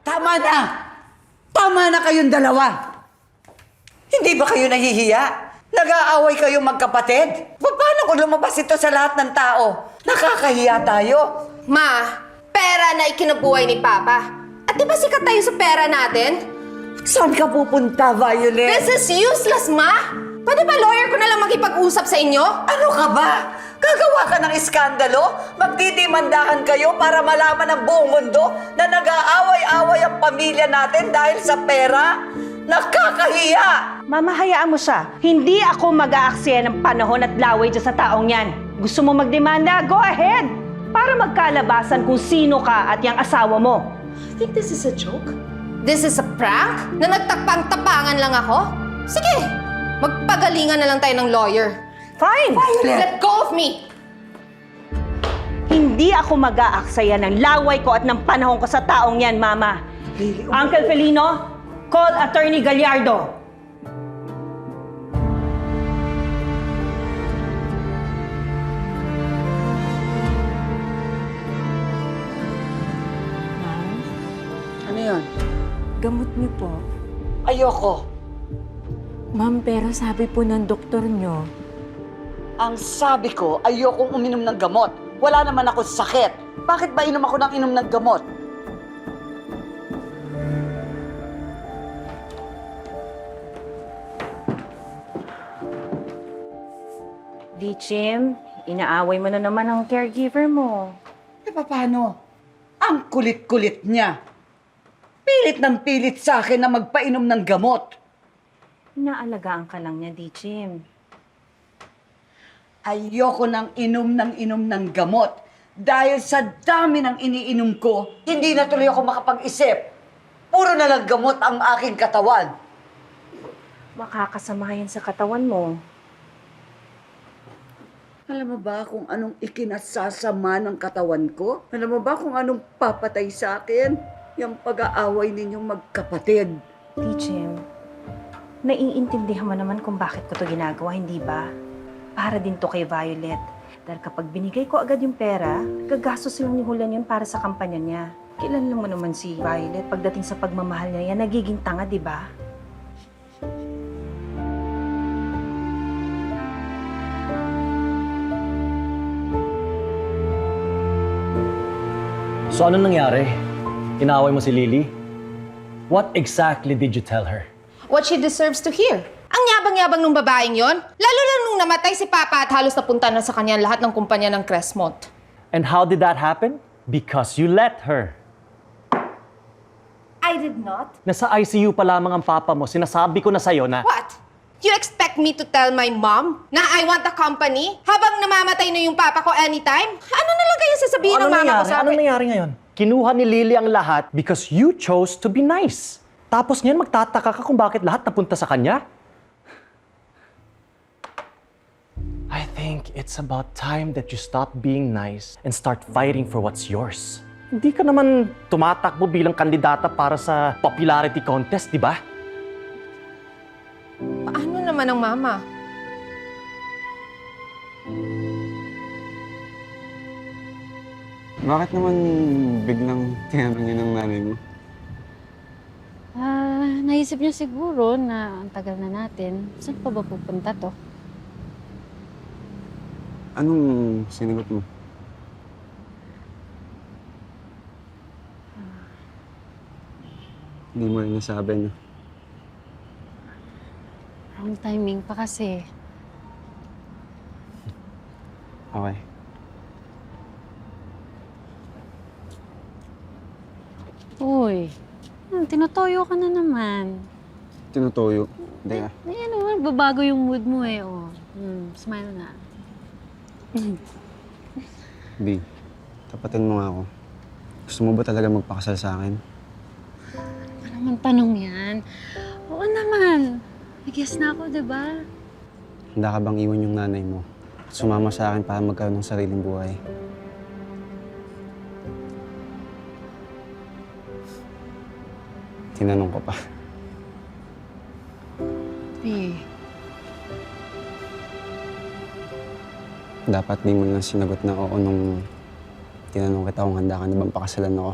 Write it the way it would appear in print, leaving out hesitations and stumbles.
Tama na! Tama na kayong dalawa! Hindi ba kayo nahihiya? Nag-aaway kayo magkapatid? Paano kung lumabas ito sa lahat ng tao? Nakakahiya tayo. Ma, pera na ikinabuhay ni Papa. At di ba sikat tayo sa pera natin? Saan ka pupunta, Violet? This is useless, Ma! Pwede ba lawyer ko na lang makipag-usap sa inyo? Ano ka ba? Gagawa ka ng iskandalo? Magdidimandahan kayo para malaman ng buong mundo na nag-aaway-away ang pamilya natin dahil sa pera? Nakakahiya! Mama, hayaan mo siya. Hindi ako mag-aaksaya ng panahon at laway dyan sa taong yan. Gusto mo magdemanda? Go ahead! Para magkalabasan kung sino ka at yung asawa mo. I think this is a joke. This is a prank? Na nagtapang-tapangan lang ako? Sige, magpagalingan na lang tayo ng lawyer. Fine! Let go of me! Hindi ako mag-aaksaya ng laway ko at ng panahon ko sa taong yan, Mama. Uncle Felino, call Attorney Gallardo. Ano yun? Gamot niyo po. Ayoko. Ma'am, pero sabi po ng doktor niyo, Ang sabi ko, ayokong uminom ng gamot. Wala naman ako sakit. Bakit ba inom ako ng inom ng gamot? Lichim, inaaway mo na naman ang caregiver mo. Eh, paano? Ang kulit-kulit niya. Pilit ng pilit sa akin na magpainom ng gamot. Inaalagaan ka lang niya, Lichim. Ayoko ng inom ng gamot. Dahil sa dami ng iniinom ko, hindi na tuloy ako makapag-isip. Puro na lang gamot ang aking katawan. Makakasama yan sa katawan mo. Alam mo ba kung anong ikinasasama ng katawan ko? Alam mo ba kung anong papatay sa akin? Yung pag-aaway ninyong magkapatid. Lichim, naiintindihan mo naman kung bakit ko to ginagawa, hindi ba? Para din to kay Violet. Dahil kapag binigay ko agad yung pera, gagastos lang ni Julian yun para sa kampanya niya. Kilala mo naman si Violet, pagdating sa pagmamahal niya yan, nagiging tanga, di ba? So ano nangyari? Inaway mo si Lily? What exactly did you tell her? What she deserves to hear. Ang yabang-yabang nung babaeng yon, lalo lang nung namatay si Papa at halos napunta na sa kanya lahat ng kumpanya ng Crestmont. And how did that happen? Because you let her. I did not. Nasa ICU pa lamang ang papa mo, sinasabi ko na sa'yo na... What? You expect me to tell my mom na I want a company habang namamatay na yung papa ko anytime? Ano na lang kayo sasabihin ng mama ko sa Ano akin? nangyari ngayon? Kinuha ni Lily ang lahat because you chose to be nice. Tapos ngayon magtataka ka kung bakit lahat napunta sa kanya? I think it's about time that you stop being nice and start fighting for what's yours. Hindi ka naman tumatakbo bilang kandidata para sa popularity contest, di ba? Paano naman ang mama? Bakit naman biglang tinanong yun ng nanay mo? Naisip niya siguro na ang tagal na natin. Saan pa ba pupunta to? Anong sinagot mo? Hindi mo rin nasabi, no? Wrong timing pa kasi. Okay. Uy, tinutoyo ka na naman. Tinutoyo. Hindi ah. Ano, babago yung mood mo eh. Oh. Smile na. B, tapatin mo nga ako. Gusto mo ba talaga magpakasal sa akin? Ano naman tanong yan? Oo naman. Nag-guess na ako, diba? Handa ka bang iwan yung nanay mo? At sumama sa akin para magkaroon ng sariling buhay? Tinanong ko pa. Eh, Dapat di mo lang sinagot na oo nung tinanong kita kung handa ka na bang pakasalan ako.